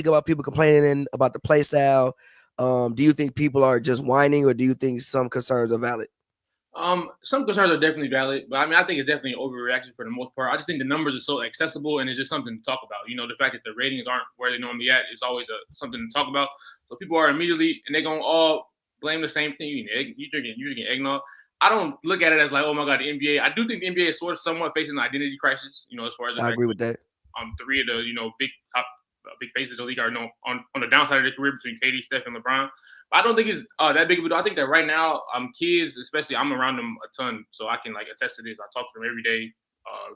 about people complaining about the play style? Do you think people are just whining, or do you think some concerns are valid? Some concerns are definitely valid, but I mean, I think it's definitely an overreaction for the most part. I just think the numbers are so accessible, and it's just something to talk about. You know, the fact that the ratings aren't where they normally at is always something to talk about. So people are immediately, and they're gonna all blame the same thing. You drinking eggnog. I don't look at it as like, oh my god, the NBA. I do think the NBA is sort of somewhat facing an identity crisis. You know, as far as the I fact agree with that. three of the big top big faces of the league are on the downside of their career between KD, Steph, and LeBron. But I don't think it's that big of a deal. I think that right now, kids, especially, I'm around them a ton, so I can like attest to this. I talk to them every day.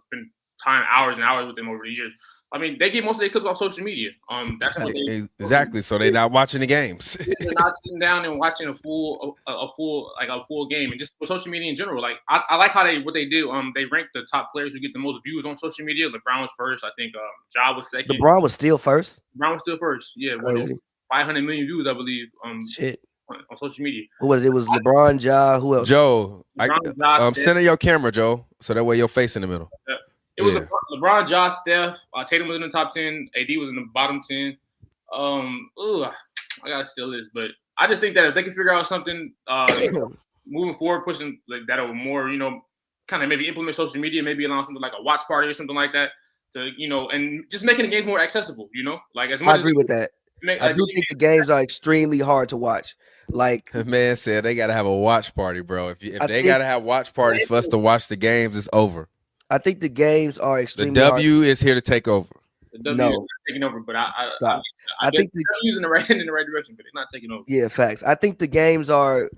Spend time hours and hours with them over the years. I mean, they get most of their clips off social media. That's what they Exactly. So they're not watching the games. they're not sitting down and watching a full game, and just for social media in general. Like I like how what they do. They rank the top players who get the most views on social media. LeBron was first. I think Ja was second. LeBron was still first. LeBron was still first. Yeah, Crazy. 500 million views, I believe. Shit. On social media. Who was it? It was LeBron, Ja. Who else? Joe, LeBron, center your camera, Joe, so that way your face in the middle. It was LeBron, Ja, Steph. Tatum was in the top 10. AD was in the bottom 10. I gotta steal this, but I just think that if they can figure out something moving forward, pushing like that over more, kind of maybe implement social media, maybe allow something like a watch party or something like that to, and just making the games more accessible, like as much. I agree with that. I do think the games are extremely hard to watch. Like the man said, they got to have a watch party, bro. If they got to have watch parties for us to watch the games, it's over. I think the games are extremely hard. The W is here to take over. The W is not taking over, but I think they're using the right in the right direction, but it's not taking over. Yeah, facts. I think the games are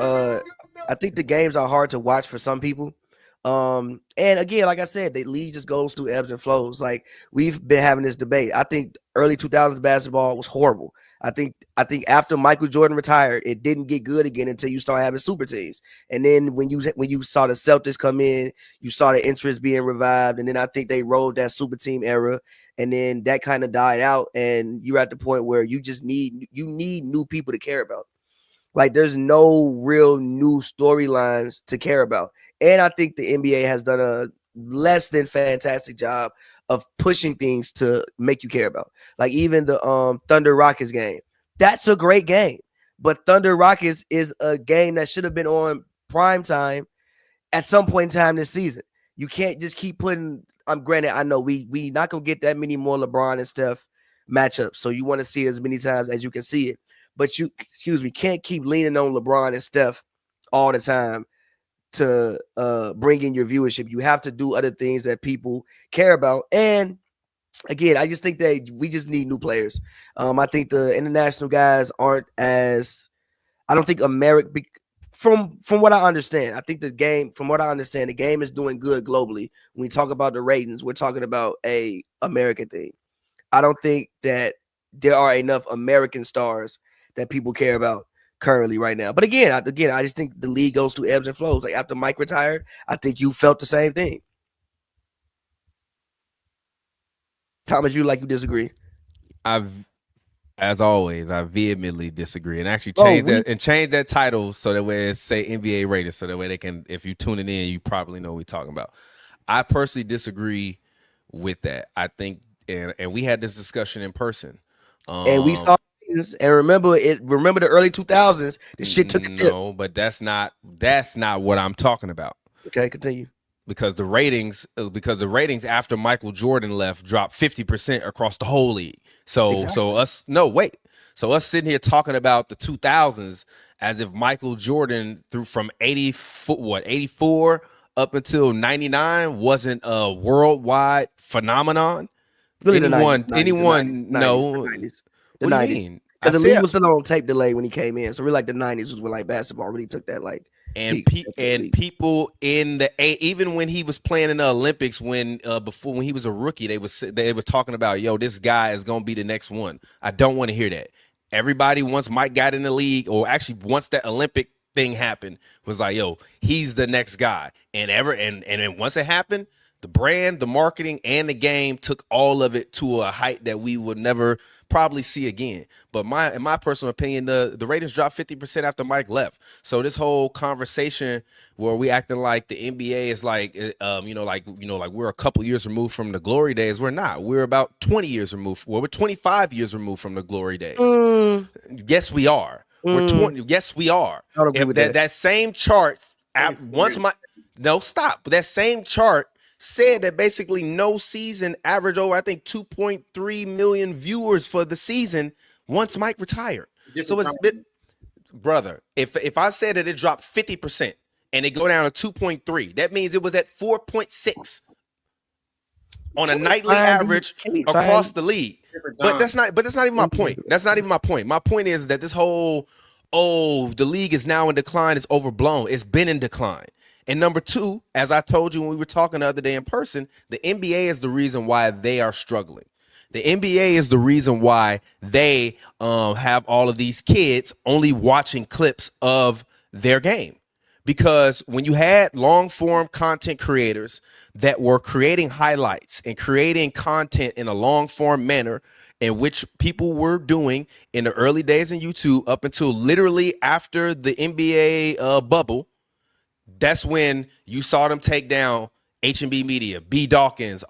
hard to watch for some people. And again, like I said, the league just goes through ebbs and flows. Like we've been having this debate. I think early 2000s basketball was horrible. I think after Michael Jordan retired, it didn't get good again until you start having super teams. And then when you saw the Celtics come in, you saw the interest being revived. And then I think they rolled that super team era, and then that kind of died out. And you're at the point where you need new people to care about. Like there's no real new storylines to care about. And I think the NBA has done a less than fantastic job of pushing things to make you care about. Like even the Thunder Rockets game. That's a great game. But Thunder Rockets is a game that should have been on prime time at some point in time this season. You can't just keep putting granted, I know we not gonna get that many more LeBron and Steph matchups. So you want to see it as many times as you can see it. But you can't keep leaning on LeBron and Steph all the time to bring in your viewership. You have to do other things that people care about. And again, I just think that we just need new players. I think the international guys aren't as. I don't think from what I understand, I think the game is doing good globally. When we talk about the ratings, we're talking about a American thing. I don't think that there are enough American stars that people care about currently right now. But again, I just think the league goes through ebbs and flows. Like after Mike retired, I think you felt the same thing. Thomas, you disagree? As always, I vehemently disagree, and actually change that title so that way it's say NBA rated, so that way they can, if you tune it in, you probably know what we're talking about. I personally disagree with that. I think, and we had this discussion in person, and we saw. And remember the early 2000s, this shit took a dip. No, but that's not what I'm talking about. Okay, continue. Because the ratings after Michael Jordan left dropped 50% across the whole league. So us sitting here talking about the 2000s as if Michael Jordan from 84 up until 99 wasn't a worldwide phenomenon. Really, the 90s. The 90s. Because the league was still on tape delay when he came in. So really like the 90s was when like basketball really took that like. And people in even when he was playing in the Olympics, when he was a rookie, they were talking about, yo, this guy is gonna be the next one. I don't want to hear that. Everybody, once Mike got in the league, or actually once that Olympic thing happened, was like, yo, he's the next guy. And then once it happened, the brand, the marketing, and the game took all of it to a height that we would never probably see again. But in my personal opinion, the ratings dropped 50% after Mike left. So this whole conversation where we acting like the NBA is like, like we're a couple years removed from the glory days. We're not. We're about 20 years removed. Well, we're 25 years removed from the glory days. Yes, we are. We're 20. Yes, we are. I don't agree If with that same chart, that same chart said that basically no season averaged over, I think, 2.3 million viewers for the season once Mike retired. So it's brother, if I said that it dropped 50% and it go down to 2.3, that means it was at 4.6 on a nightly average across the league. But that's not even my point. That's not even my point. My point is that this whole, the league is now in decline, is overblown. It's been in decline. And number two, as I told you when we were talking the other day in person, the NBA is the reason why they are struggling. The NBA is the reason why they have all of these kids only watching clips of their game. Because when you had long form content creators that were creating highlights and creating content in a long form manner, in which people were doing in the early days in YouTube up until literally after the NBA bubble, that's when you saw them take down H&B Media, B. Dawkins,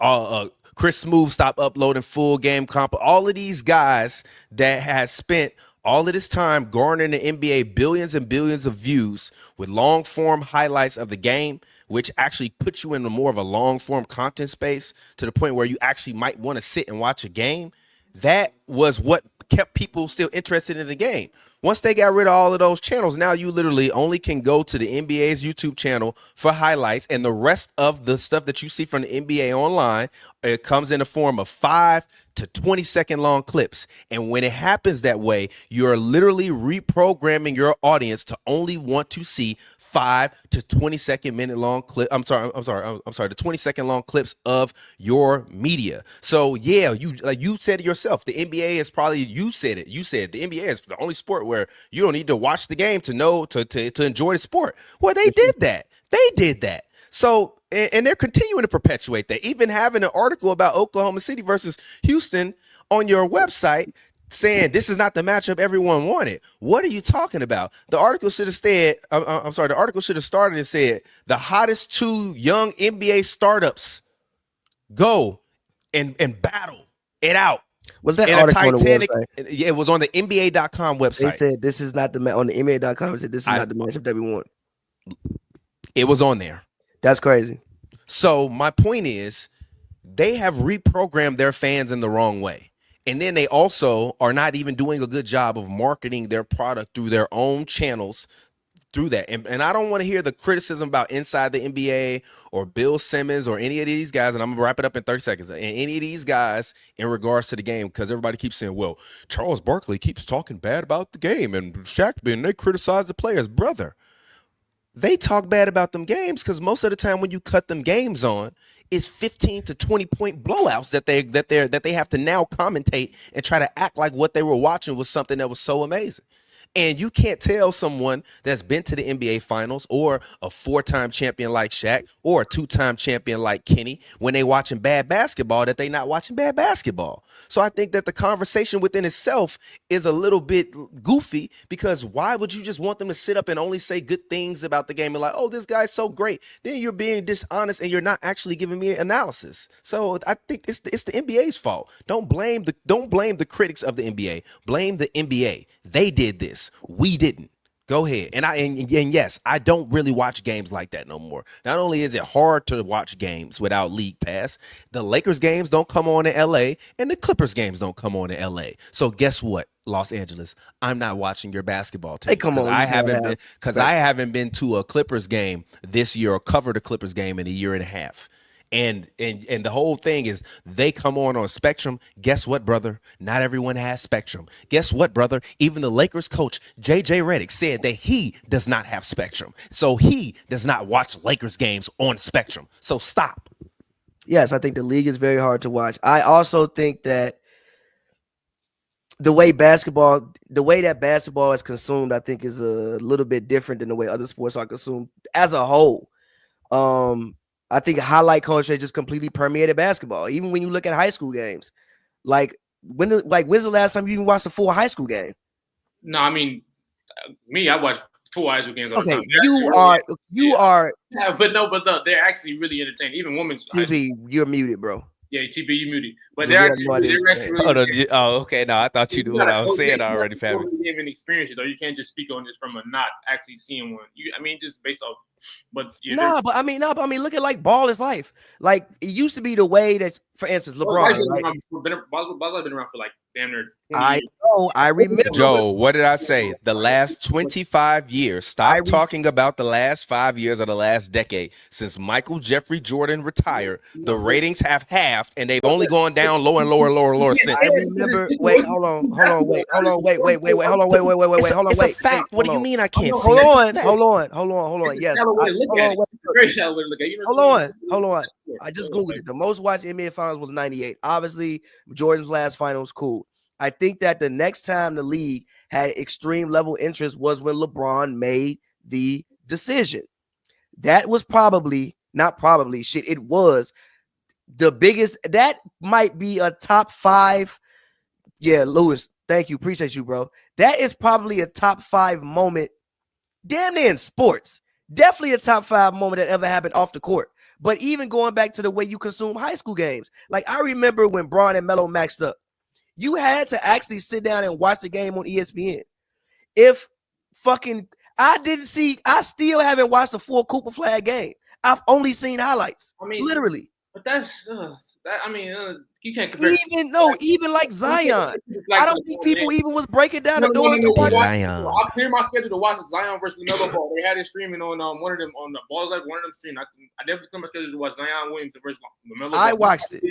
Chris Smooth stopped uploading full game comp. All of these guys that has spent all of this time garnering the NBA billions and billions of views with long form highlights of the game, which actually puts you in more of a long form content space to the point where you actually might want to sit and watch a game. That was what kept people still interested in the game. Once they got rid of all of those channels, now you literally only can go to the NBA's YouTube channel for highlights, and the rest of the stuff that you see from the NBA online, it comes in the form of 5 to 20-second long clips. And when it happens that way, you're literally reprogramming your audience to only want to see 5 to 20-second long clip. I'm sorry, the 20-second long clips of your media. So yeah, you said it yourself. The NBA is probably, you said the NBA is the only sport where you don't need to watch the game to know to enjoy the sport. Well, they did that. So, and they're continuing to perpetuate that. Even having an article about Oklahoma City versus Houston on your website saying this is not the matchup everyone wanted. What are you talking about? The article should have said, the article should have started and said the hottest two young NBA startups go and battle it out. Was that article on the website? Yeah, it was on the NBA.com website. They said this is not the on the NBA.com. It said this is not the matchup that we want. It was on there. That's crazy. So my point is, they have reprogrammed their fans in the wrong way. And then they also are not even doing a good job of marketing their product through their own channels through that. And I don't want to hear the criticism about Inside the NBA or Bill Simmons or any of these guys. And I'm going to wrap it up in 30 seconds. And any of these guys in regards to the game, because everybody keeps saying, well, Charles Barkley keeps talking bad about the game and Shaq, and they criticize the players. Brother, they talk bad about them games because most of the time when you cut them games on, it's 15 to 20 point blowouts that they have to now commentate and try to act like what they were watching was something that was so amazing. And you can't tell someone that's been to the NBA Finals or a 4-time champion like Shaq or a 2-time champion like Kenny when they watching bad basketball that they not watching bad basketball. So I think that the conversation within itself is a little bit goofy, because why would you just want them to sit up and only say good things about the game and like, oh, this guy's so great? Then you're being dishonest and you're not actually giving me analysis. So I think it's the NBA's fault. Don't blame the critics of the NBA. Blame the NBA. They did this. We didn't. Go ahead. And yes, I don't really watch games like that no more. Not only is it hard to watch games without League Pass, the Lakers games don't come on in LA and the Clippers games don't come on in LA. So guess what, Los Angeles? I'm not watching your basketball teams because I haven't been to a Clippers game this year or covered a Clippers game in a year and a half. And the whole thing is they come on Spectrum. Guess what, brother? Not everyone has Spectrum. Guess what, brother? Even the Lakers coach, JJ Redick, said that he does not have Spectrum. So he does not watch Lakers games on Spectrum. So stop. Yes, I think the league is very hard to watch. I also think that the way that basketball is consumed, I think is a little bit different than the way other sports are consumed as a whole. I think highlight culture just completely permeated basketball. Even when you look at high school games, like When's the last time you even watched a full high school game? No, I mean, me, I watch full high school games all the Okay, time. you are. Yeah, but no, they're actually really entertaining. Even women's high school. TP, you're muted, bro. Yeah, TP, you muted. But So they're we have actually, no idea they're what actually you're really. Oh, no, entertaining. okay. No, I thought you knew what I was saying already, Pavy. You haven't experienced it though. You can't just speak on this from a not actually seeing one. I mean, just based off. But but I mean, look at like ball is life. Like it used to be the way that, for instance, LeBron. Ball's been around for like damn near 20 I years. know. I remember. Joe, what did I say? The last 25 years. Stop talking about the last 5 years or the last decade. Since Michael Jeffrey Jordan retired, the ratings have halved, and they've only gone down lower and lower since. I remember. Wait, hold on. Wait. It's a fact. What do you mean I can't see? Hold on. Yes. Very shallow way to look at it. Hold on. I just Googled it. The most watched NBA finals was 98. Obviously, Jordan's last finals, cool. I think that the next time the league had extreme level interest was when LeBron made the decision. That was it was the biggest. That might be a top 5. Yeah, Lewis, thank you. Appreciate you, bro. That is probably a top 5 moment, damn near in sports. Definitely a top 5 moment that ever happened off the court. But even going back to the way you consume high school games, like I remember when Bron and Melo maxed up, you had to actually sit down and watch the game on ESPN. I still haven't watched a full Cooper Flag game. I've only seen highlights. I mean, literally. But that's you can't compare. Even like Zion. I don't think people even was breaking down the doors to watch Zion. I cleared my schedule to watch Zion versus LaMelo Ball. They had it streaming on one of them on the Balls like one of them streaming. I definitely cleared my schedule to watch Zion Williamson versus LaMelo Ball. I watched it.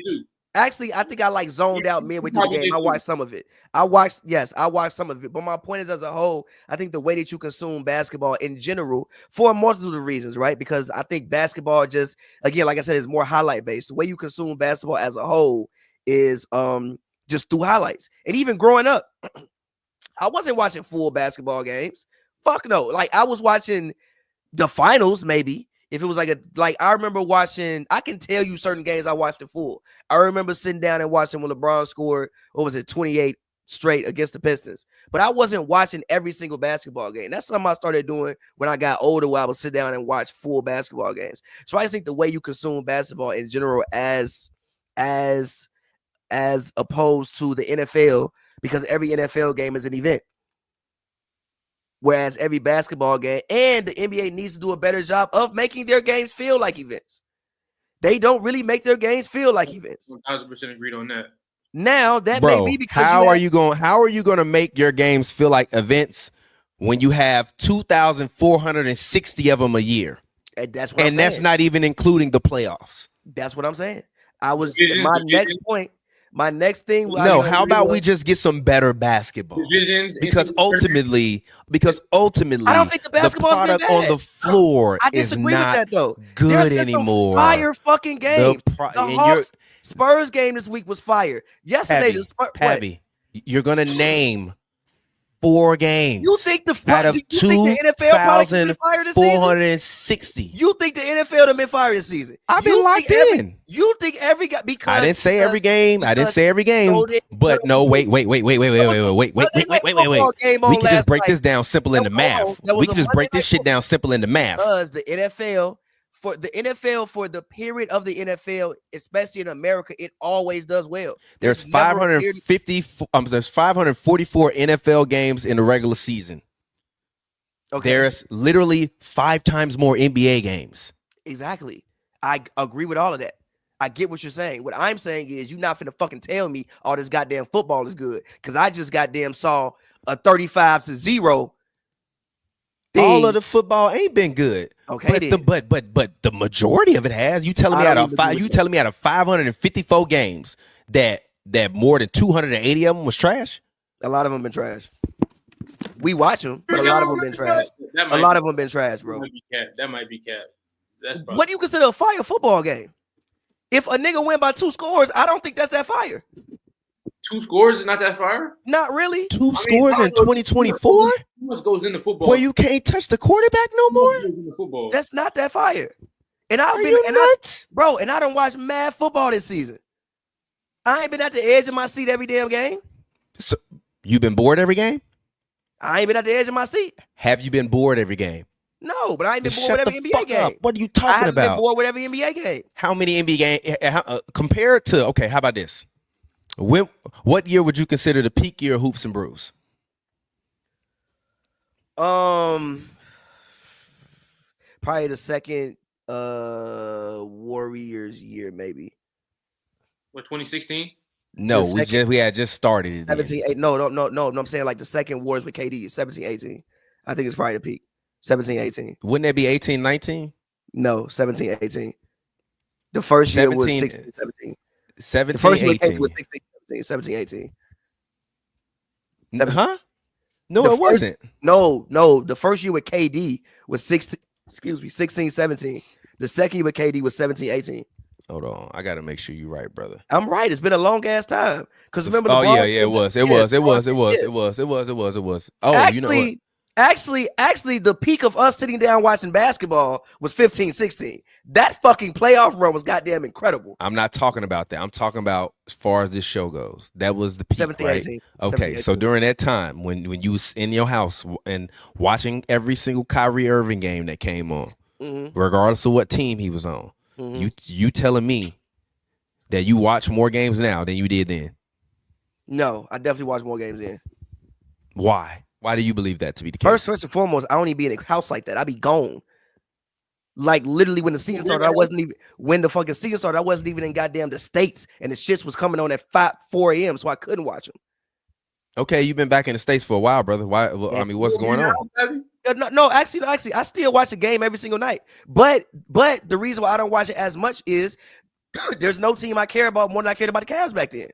Actually, I think I like zoned out midway through the game. I watched some of it. I watched some of it. But my point is, as a whole, I think the way that you consume basketball in general, for a multitude of reasons, right? Because I think basketball just, again, like I said, is more highlight based. The way you consume basketball as a whole is just through highlights. And even growing up, I wasn't watching full basketball games. Fuck no. Like I was watching the finals, maybe. If it was I remember watching, I can tell you certain games I watched in full. I remember sitting down and watching when LeBron scored, 28 straight against the Pistons. But I wasn't watching every single basketball game. That's something I started doing when I got older, where I would sit down and watch full basketball games. So I just think the way you consume basketball in general as opposed to the NFL, because every NFL game is an event. Whereas every basketball game, and the NBA needs to do a better job of making their games feel like events. They don't really make their games feel like events. 1,000% agreed on that. Now that may be because how are you going to make your games feel like events when you have 2,460 of them a year? And that's not even including the playoffs. That's what I'm saying. My next thing. No, how about we just get some better basketball? Because ultimately, I don't think the product on the floor is not good anymore. Fire fucking game. The Hawks Spurs game this week was fire. Yesterday, Pavy, you're gonna name 4 games. You think the NFL probably fire this season? 460. You think the NFL have been fired this season? I've been locked in. You think every guy? Because I didn't say every game. But no, wait. We can just break this down simple in the math. We can just break this shit down simple in the math. Because the NFL, for the period of the NFL, especially in America, it always does well. There's 544 NFL games in the regular season. Okay. There's literally 5 times more NBA games. Exactly. I agree with all of that. I get what you're saying. What I'm saying is you're not finna fucking tell me all this goddamn football is good, because I just goddamn saw a 35-0 thing. All of the football ain't been good. Okay, but the majority of it has. You telling me out of 554 games that more than 280 of them was trash? A lot of them been trash. We watch them, but a lot of them been trash. A lot of them been trash, bro. That might be cap. What do you consider a fire football game? If a nigga win by 2 scores, I don't think that's that fire. 2 scores is not that fire? Not really. 2 scores in 2024? What goes into football? Where you can't touch the quarterback no more? That's not that fire. And I've been nuts? Bro, and I don't watch mad football this season. I ain't been at the edge of my seat every damn game. So you been bored every game? I ain't been at the edge of my seat. Have you been bored every game? No, but I ain't been bored Shut with the every NBA fuck game. up. What are you I talking haven't been about? bored with every NBA game. How many NBA games compared to? Okay, how about this? What year would you consider the peak year of Hoops and Brews? Probably the second Warriors year, maybe. What, 2016? No, we had just started it. 17, 8, no. I'm saying like the second Warriors with KD, 17, 18. I think it's probably the peak. 17, 18. Wouldn't that be 18, 19? No, 17, 18. The first year was 16, 17. 17, the first year 18. was 16, 17, 18. Huh? No, it wasn't. No. The first year with KD was 16, 17. The second year with KD was 17, 18. Hold on. I got to make sure you're right, brother. I'm right. It's been a long ass time. Because remember it was. Oh, actually, you know what? Actually, the peak of us sitting down watching basketball was 15, 16. That fucking playoff run was goddamn incredible. I'm not talking about that. I'm talking about as far as this show goes. That was the peak, 17, right? 18. Okay, 17, 18. so during that time when you was in your house and watching every single Kyrie Irving game that came on, regardless of what team he was on, you telling me that you watch more games now than you did then? No, I definitely watch more games then. Why? Why do you believe that to be the case? First and foremost, I don't even be in a house like that. I be gone. Like literally when the season started, I wasn't even in goddamn the States, and the shits was coming on at 4 a.m. so I couldn't watch them. Okay, you've been back in the States for a while, brother. Why? I mean, what's going on? No, actually, I still watch the game every single night. But the reason why I don't watch it as much is there's no team I care about more than I cared about the Cavs back then.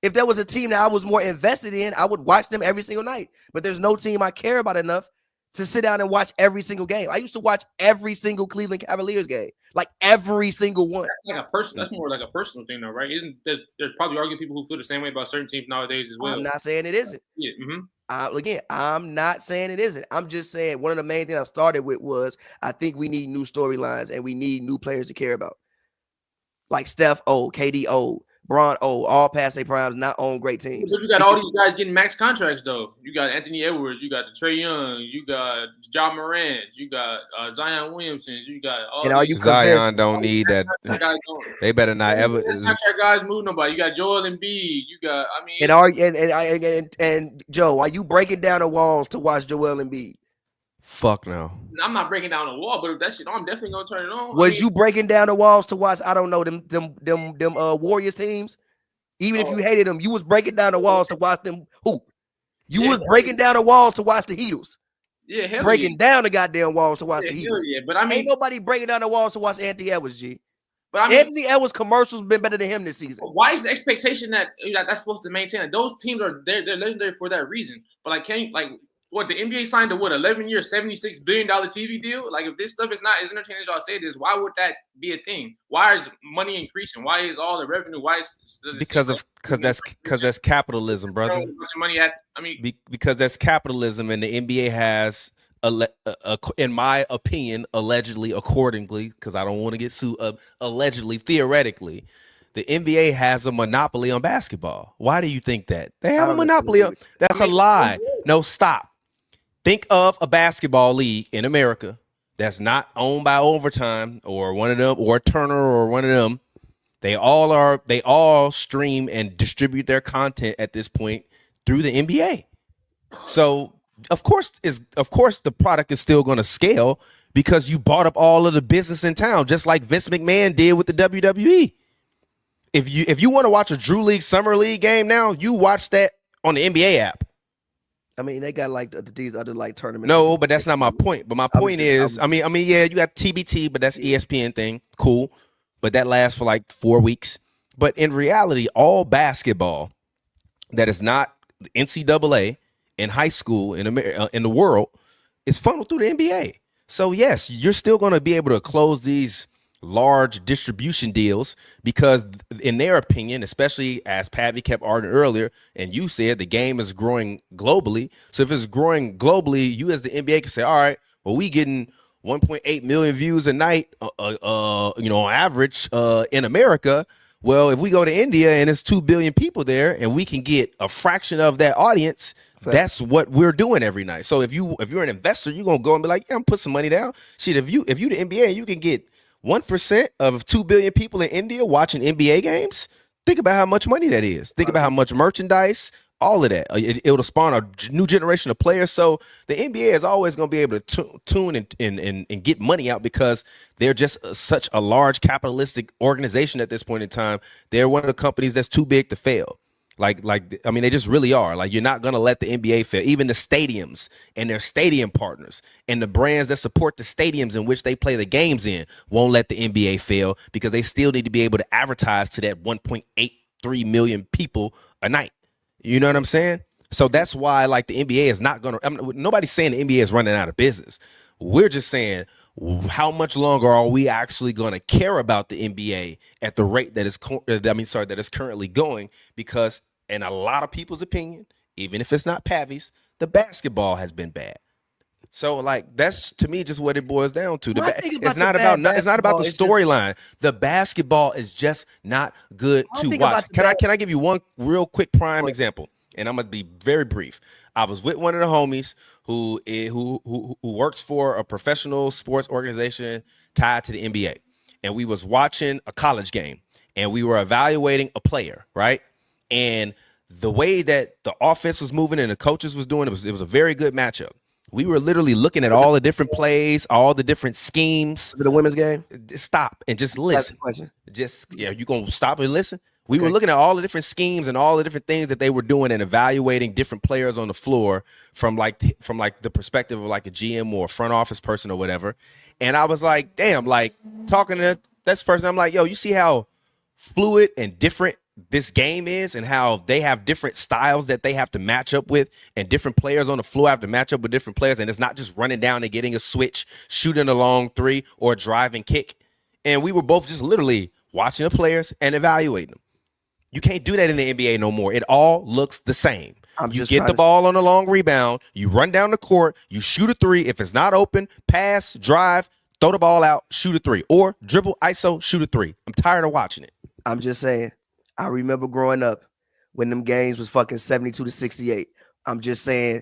If there was a team that I was more invested in, I would watch them every single night. But there's no team I care about enough to sit down and watch every single game. I used to watch every single Cleveland Cavaliers game, like every single one. That's like a person. That's more like a personal thing, though, right? Isn't there's probably arguing people who feel the same way about certain teams nowadays as well. I'm not saying it isn't. Yeah. Again, I'm not saying it isn't. I'm just saying one of the main things I started with was I think we need new storylines and we need new players to care about. Like Steph old, KD old, Bron old, all past their primes, not on great teams. But you got all these guys getting max contracts, though. You got Anthony Edwards, you got Trae Young, you got Ja Morant, you got Zion Williamson, you got all. And these Zion don't need that. They better not ever. Contract guys move nobody. You got Joel Embiid. You got. I mean. And Joe, are you breaking down the walls to watch Joel Embiid? Fuck no. I'm not breaking down the wall, but if that shit on, I'm definitely gonna turn it on. Was you breaking down the walls to watch? I don't know them Warriors teams. Even if you hated them, you was breaking down the walls to watch them hoop. You was breaking down the walls to watch the Heatles. Yeah, breaking down the goddamn walls to watch the Heatles. Yeah, but I mean, ain't nobody breaking down the walls to watch Anthony Edwards, G. But I mean, Anthony Edwards commercials been better than him this season. Why is the expectation that that's supposed to maintain? Like, those teams are they're legendary for that reason. But like, can you what the NBA signed a 11-year, $76 billion TV deal? Like, if this stuff is not as entertaining as y'all say it is, why would that be a thing? Why is money increasing? Why is all the revenue? Because that's capitalism, brother. Because that's capitalism, and the NBA has, in my opinion, allegedly, accordingly, because I don't want to get sued. Allegedly, theoretically, the NBA has a monopoly on basketball. Why do you think that? They have a monopoly. That's a lie. No, stop. Think of a basketball league in America that's not owned by Overtime or one of them, or Turner or one of them. They all stream and distribute their content at this point through the NBA. So of course the product is still going to scale because you bought up all of the business in town, just like Vince McMahon did with the WWE. If you want to watch a Drew League Summer League game now, you watch that on the NBA app. I mean, they got like these other like tournaments. No, but that's not my point. But my point is, I mean, yeah, you got TBT, but that's ESPN thing. Cool. But that lasts for like 4 weeks. But in reality, all basketball that is not NCAA in high school in the world is funneled through the NBA. So yes, you're still going to be able to close these large distribution deals because in their opinion, especially as Pavy kept arguing earlier, and you said the game is growing globally. So if it's growing globally, you as the NBA can say, all right, well, we getting 1.8 million views a night, on average in America. Well, if we go to India and it's 2 billion people there and we can get a fraction of that audience, that's what we're doing every night. So if you're an investor, you're gonna go and be like, yeah, I'm put some money down. Shit, if you the NBA, you can get 1% of 2 billion people in India watching NBA games. Think about how much money that is. Think about how much merchandise, all of that. It'll spawn a new generation of players. So the NBA is always going to be able to tune and get money out because they're just such a large capitalistic organization at this point in time. They're one of the companies that's too big to fail. Like I mean, they just really are. Like, you're not going to let the NBA fail. Even the stadiums and their stadium partners and the brands that support the stadiums in which they play the games in won't let the NBA fail because they still need to be able to advertise to that 1.83 million people a night. You know what I'm saying? So that's why, like, the NBA is not going to, nobody's saying the NBA is running out of business. We're just saying, how much longer are we actually going to care about the NBA at the rate that is, that is currently going? Because in a lot of people's opinion, even if it's not Pavy's, the basketball has been bad. So, like, that's to me just what it boils down to. It's not about the storyline. The basketball is just not good to watch. Can I give you one real quick prime example? And I'm gonna be very brief. I was with one of the homies who works for a professional sports organization tied to the NBA, and we was watching a college game, and we were evaluating a player, right? And the way that the offense was moving and the coaches was doing, it was a very good matchup. We were literally looking at all the different plays, all the different schemes. The women's game? Stop and just listen. You gonna stop and listen? We were looking at all the different schemes and all the different things that they were doing and evaluating different players on the floor from the perspective of like a GM or a front office person or whatever. And I was like, damn, like talking to this person, I'm like, yo, you see how fluid and different this game is and how they have different styles that they have to match up with, and different players on the floor have to match up with different players, and it's not just running down and getting a switch, shooting a long three, or a drive and kick. And we were both just literally watching the players and evaluating them. You can't do that in the NBA no more. It all looks the same. You get the ball on a long rebound, you run down the court, you shoot a three. If it's not open, pass, drive, throw the ball out, shoot a three, or dribble, ISO, shoot a three. I'm tired of watching it. I'm just saying. I remember growing up when them games was fucking 72-68. I'm just saying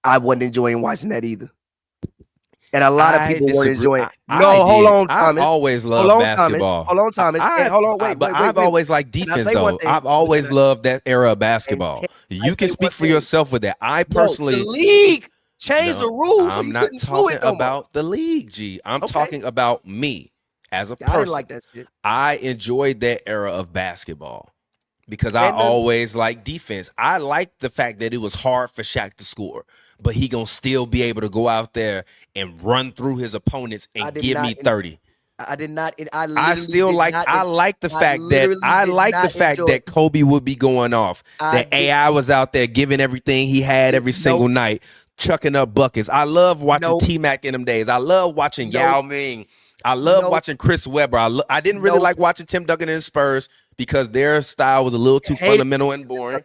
I wasn't enjoying watching that either. And a lot of people weren't enjoying it. Hold on, Thomas. I've always loved basketball. Hold on, Thomas. Wait. I've always liked defense, though. I've always loved that era of basketball. You can speak for yourself with that. I personally... the league changed the rules. I'm not talking about the league, G. I'm talking about me as a person. I didn't like that shit. I enjoyed that era of basketball. Because I always like defense. I like the fact that it was hard for Shaq to score, but he gonna still be able to go out there and run through his opponents and give me 30. I did not. I like the fact that Kobe would be going off. That AI was out there giving everything he had every single night, chucking up buckets. I love watching T-Mac in them days. I love watching Yao Ming. I love watching Chris Webber. I didn't really like watching Tim Duncan and the Spurs because their style was a little too fundamental and boring.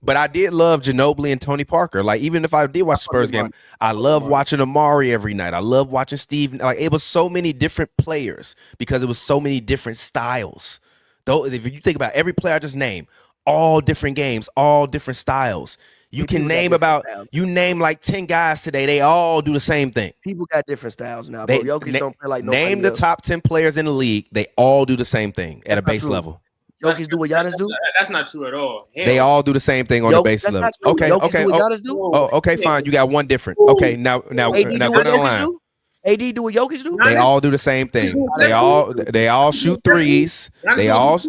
But I did love Ginobili and Tony Parker. Like, even if I did watch the Spurs game, I love watching Amari every night. I love watching Steve. Like, it was so many different players because it was so many different styles. Though, if you think about every player I just named, all different games, all different styles. You name like 10 guys today. They all do the same thing. People got different styles now. Bro. Jokic don't play like nobody Name the top 10 players in the league. They all do the same thing at a base level. Jokic do what Giannis do? That's not true at all. They all do the same thing on the base level. Okay. Okay, fine. You got one different. Okay, now go down the line. AD do what Jokic do? They all do the same thing. They all shoot threes. They all...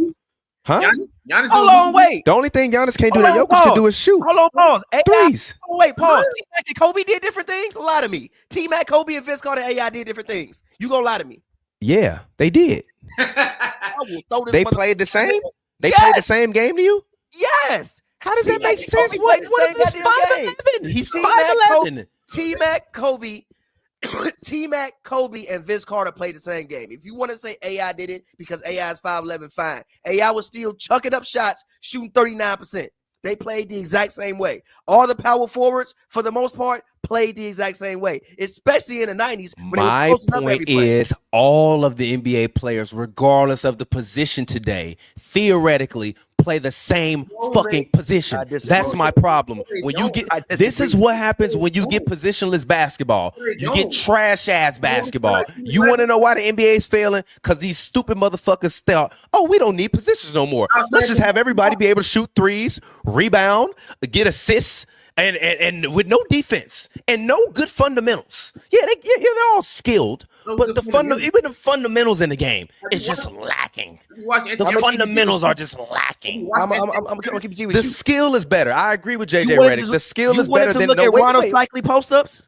Huh? Giannis hold on, wait. The only thing Giannis can't do that Jokic can do is shoot. Hold on, pause. Threes. Wait, pause. T-Mac and Kobe did different things? Lie to me. T-Mac, Kobe, and Vince Carter, AI did different things. You gonna lie to me? Yeah, they did. They played the same? They played the same game to you? Yes. How does that make sense? What is 5'11"? He's 5'11". T-Mac, Kobe. T-Mac, Kobe, and Vince Carter played the same game. If you want to say AI did it because AI is 5'11", fine. AI was still chucking up shots, shooting 39%. They played the exact same way. All the power forwards, for the most part, played the exact same way, especially in the 90s when My they was posting up every point play. is all of the NBA players, regardless of the position today, theoretically play the same fucking position. I disagree. That's my problem. When you get I this is disagree. what happens when you get positionless basketball. You get trash ass basketball. You want to know why the NBA is failing? Because these stupid motherfuckers thought, oh, we don't need positions no more. Let's just have everybody be able to shoot threes, rebound, get assists. And with no defense and no good fundamentals. Yeah, they're all skilled, but even the fundamentals in the game is just lacking. The fundamentals are just lacking. I'm gonna keep it G with The you. skill is better. I agree with JJ Redick. The skill is better than Ronald Cycli post ups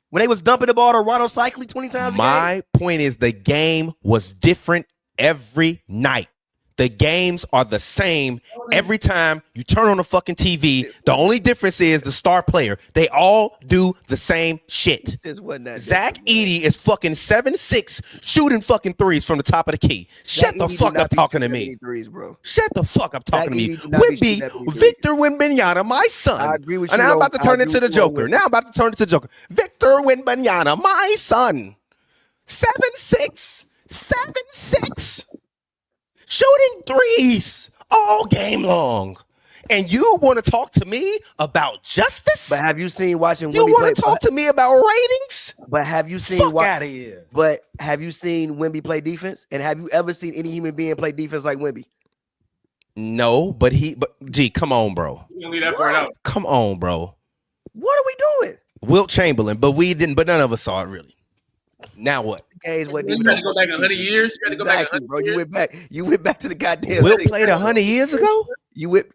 when they was dumping the ball to Ronald Cycli 20 times a game. My point is the game was different every night. The games are the same every time you turn on the fucking TV. The only difference is the star player. They all do the same shit. Zach Edey is fucking 7'6", shooting fucking threes from the top of the key. Shut the fuck up talking to me. Shut the fuck up talking to me. Wimby, Victor Wembanyama, my son. I agree with you. And now I'm about to turn into the Joker. Victor Wembanyama, my son. 7'6", 7'6". Shooting threes all game long. And you want to talk to me about justice? But have you seen watching Wemby You want play? to talk to me about ratings? But have you seen Fuck out of here. But have you seen Wemby play defense? And have you ever seen any human being play defense like Wemby? No, but gee, come on, bro. You can leave that part out. Come on, bro. What are we doing? Wilt Chamberlain, but none of us saw it really. Now what? You got to go back 100 years. You got to go back 100 bro. years. You went back to the goddamn. Wilt played 100 years ago? You went,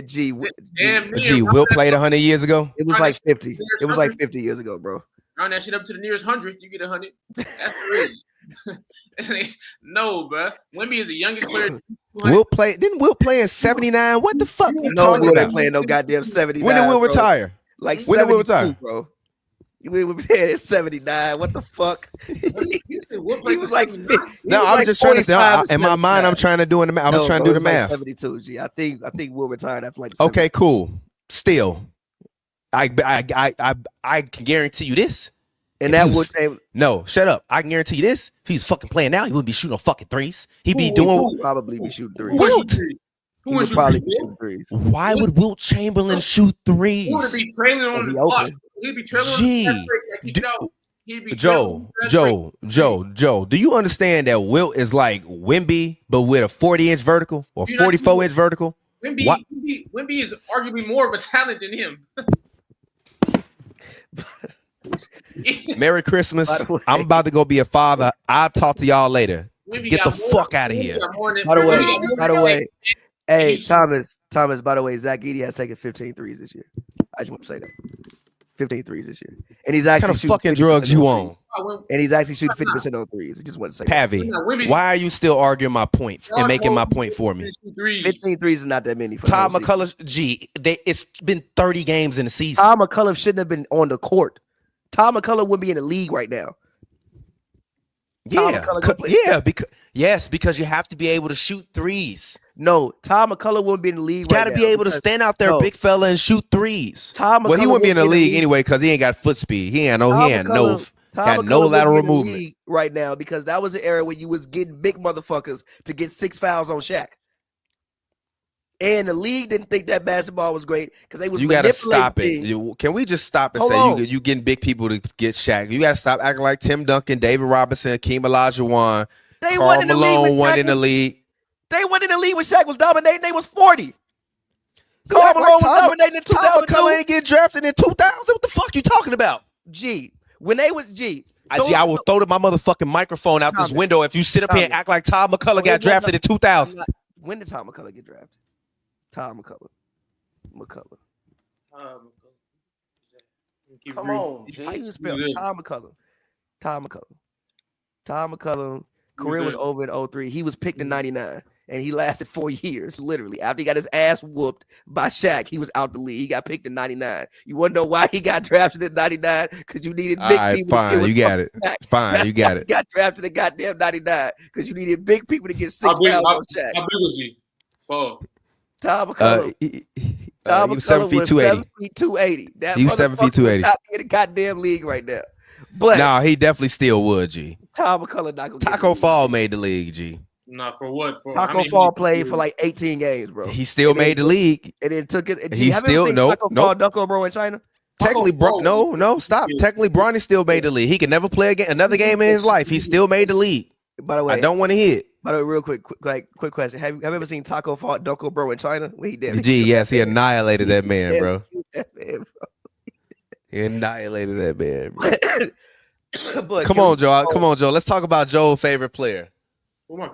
Gee, Wilt played 100 years ago? It was like 50. It was like 50 years ago, bro. Round that shit up to the nearest 100, you get 100. That's crazy. No, bro. Wemby is the youngest player. Didn't Wilt play in 79? What the fuck you No, talking Wilt about? ain't playing no goddamn 79. When did Wilt retire? Like when did Wilt retire? Bro. We were playing at 79. What the fuck? He was like, no, I'm just trying to say. In my mind, I'm trying to do the math. I was trying to do the math. 72. G. I think Will retired after like. Okay, cool. Still, I can guarantee you this. And that would no, shut up. I can guarantee you this. If he was fucking playing now, he wouldn't be shooting no fucking threes. He'd be doing. Probably be shooting threes. Wilt. He would probably be shooting threes. Why would Wilt Chamberlain shoot threes? He would be trailing on the clock. He'd be trailing Joe, do you understand that Wilt is like Wemby, but with a 40-inch vertical or 44-inch vertical? Wemby is arguably more of a talent than him. Merry Christmas. I'm about to go be a father. I'll talk to y'all later. Get the fuck out of here. By the way, hey, Thomas, by the way, Zach Edey has taken 15 threes this year. I just want to say that. 15 threes this year. And he's actually what kind of fucking drugs you on? And he's actually shooting 50% on threes. I just want to say Pavy, why are you still arguing my point and making my point for me? 15 threes is not that many. Todd McCullough, it's been 30 games in the season. Todd McCullough shouldn't have been on the court. Todd McCullough wouldn't be in the league right now. Because you have to be able to shoot threes. No, Todd McCullough wouldn't be in the league. You got to be able to stand out there, big fella, and shoot threes. Well, he wouldn't be in the league anyway because he ain't got foot speed. He ain't no lateral movement right now because that was an era where you was getting big motherfuckers to get 6 fouls on Shaq. And the league didn't think that basketball was great because they was. You gotta stop it. Can we just stop and say you getting big people to get Shaq? You gotta stop acting like Tim Duncan, David Robinson, Akeem Olajuwon, Karl Malone won in the league. They went in the league when Shaq was dominating. They was 40. Karl Malone was dominating in 2002. Tom McCullough ain't get drafted in 2000. What the fuck you talking about? When they was I will throw my motherfucking microphone out this window if you sit up here and act like Tom McCullough got drafted in 2000. When did Tom McCullough get drafted? Tom McCullough. Come on. How you spell Tom McCullough? Tom McCullough. Career was over in 03. He was picked in 99. And he lasted 4 years, literally. After he got his ass whooped by Shaq, he was out the league. He got picked in 99. You want to know why he got drafted in 99? Because you needed big people. Fine, you got it. Fine, you got it. He got drafted in goddamn 99 because you needed big people to get 6 fouls on Shaq. How big was he? Tom McCullough. Tom He was McCullough 7 feet was 280. 7 feet 280. That He was 7 feet motherfucker 280. would not be in the goddamn league right now. But Nah, he definitely still would, G. Tom McCullough not gonna Taco Fall made the league, G. No, for what? For Taco Fall played for like 18 games, bro. He still made the league. And then took it. He still Taco Fall Ducko, bro, in China. Technically, stop. Technically, Bronny still made the league. He could never play another game in his life. He still made the league. By the way, I don't want to hit. By the way, real quick question: Have you ever seen Taco Fall Ducko, bro, in China? Well, he did. G, yes, he annihilated that man, bro. bro. He annihilated that man, bro. But Come on, Joe. Let's talk about Joe's favorite player.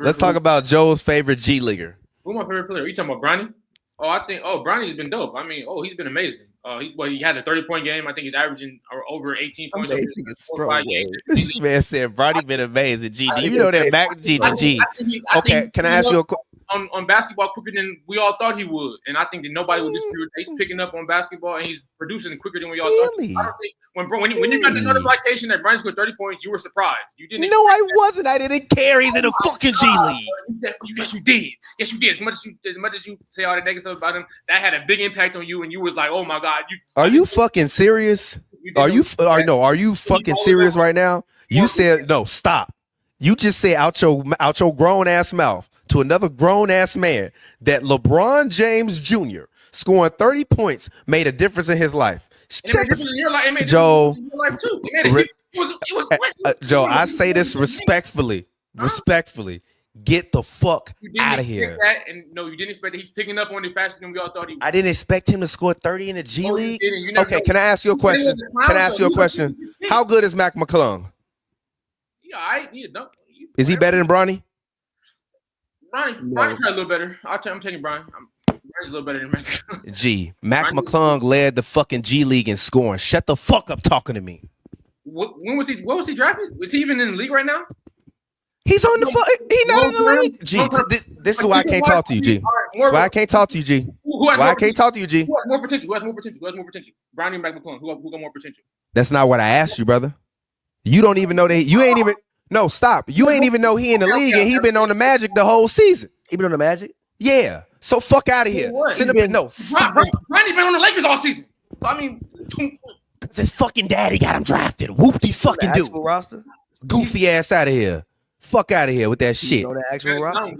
Let's talk about Joe's favorite G leaguer. Who's my favorite player? Are you talking about Bronny? Bronny's been dope. I mean, he's been amazing. He had a 30-point game. I think he's averaging over 18 points. This man said Bronny been amazing. G, do you know that Mac G? Okay, can I ask you a question? On basketball quicker than we all thought he would, and I think that nobody would disagree with that. He's picking up on basketball and he's producing quicker than we all thought. I don't think when you got the notification that Bronny scored 30 points, you were surprised. You didn't. No, I wasn't. I didn't care. He's in a fucking G League. Yes, you did. Yes, you did. As much as you say all the negative stuff about him, that had a big impact on you, and you was like, "Oh my God!" Are you fucking serious? Are you fucking serious right now? You said no. Stop. You just said out your grown ass mouth to another grown ass man that LeBron James Jr. scoring 30 points made a difference in his life. Joe, Joe, I say this respectfully. Get the fuck out of here. No, you didn't expect that. He's picking up on it faster than we all thought he would. I didn't expect him to score 30 in the G League. Okay, can I ask you a question? How good is Mac McClung? Is he better than Bronny? Bronny probably a little better. I'm taking Bronny. Bronny's a little better than Mac. Mac McClung led the fucking G League in scoring. Shut the fuck up talking to me. When was he? What was he drafted? Was he even in the league right now? He's on the He's not in the league. G, this is why I can't talk to you, G. That's why I can't talk to you, G. Why I can't talk to you, G? Who has more potential? Who has more potential? Bronny and Mac McClung. Who got more potential? That's not what I asked you, brother. You don't even know that. You ain't even. No, stop. You ain't even know he in the league and he been on the Magic the whole season. He been on the Magic? Yeah. So fuck out of here. Send him no. Bronny been on the Lakers all season. So I mean, his fucking daddy got him drafted. Whoop de fucking do. Roster? Goofy ass out of here. Fuck out of here with that shit. On the actual roster?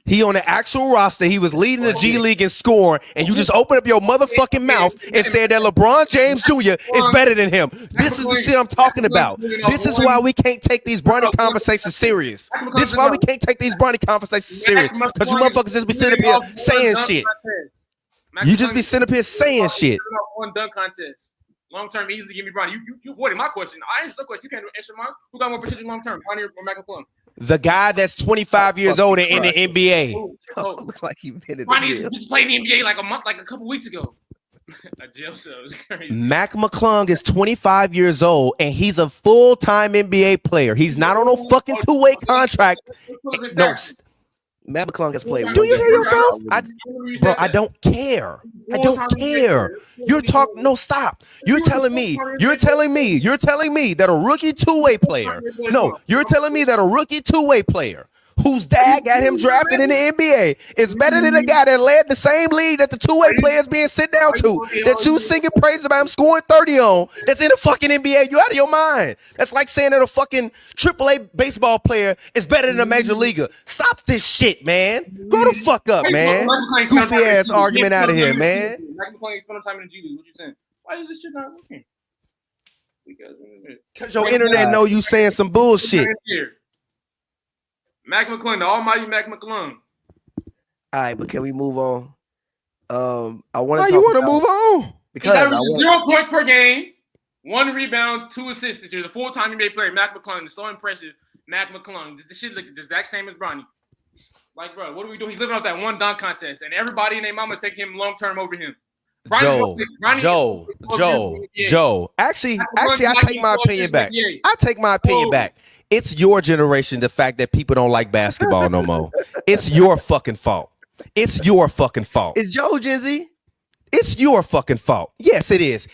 He on the actual roster. He was leading the G League in scoring, and you just open up your motherfucking mouth and said that LeBron James Jr. is better than him. This is the shit I'm talking about. This is why we can't take these Bronny conversations serious. This is why we can't take these Bronny conversations serious. Because you motherfuckers just be sitting up here saying shit. You just be sitting up here saying shit. One dunk contest. Long term, easily give me Bronny. You avoided my question. I answered the question. You can't answer mine. Who got more potential long term, Bronny or Mac McClung? The guy that's 25 years old and in the NBA. Look like he been in Bronny just played in the NBA like a couple weeks ago. A jail cell is crazy. Mac McClung is 25 years old and he's a full-time NBA player. He's not on no fucking two-way contract. No. Matt McClung has played. Do you hear yourself? I don't care. I don't care. You're talking. No, stop. You're telling me that a rookie two-way player. No, you're telling me that a rookie two-way player whose dad got him drafted in the NBA is better than the guy that led the same league that the two-way players being sit down to, that you singing praise about him scoring 30 on, that's in the fucking NBA. You out of your mind. That's like saying that a fucking AAA baseball player is better than a major leaguer. Stop this shit, man. Go the fuck up, man. Goofy ass argument out of here, man. Mac McClung spent time in the G League. What you saying? Why is this shit not working? Because your internet know you saying some bullshit. Mac McClung, the almighty Mac McClung. All right, but can we move on? I want to. Why you want to move on? Because 0 points per game, 1 rebound, 2 assists this year. The full-time NBA player, Mac McClung, is so impressive. Mac McClung, this shit look the exact same as Bronny. Like, bro, what are we doing? He's living off that one dunk contest, and everybody and their mama is taking him long-term over him. Joe. Actually, I take my opinion back. It's your generation, the fact that people don't like basketball no more. It's your fucking fault. It's Is Joe Gen Z? It's your fucking fault. Yes, it is.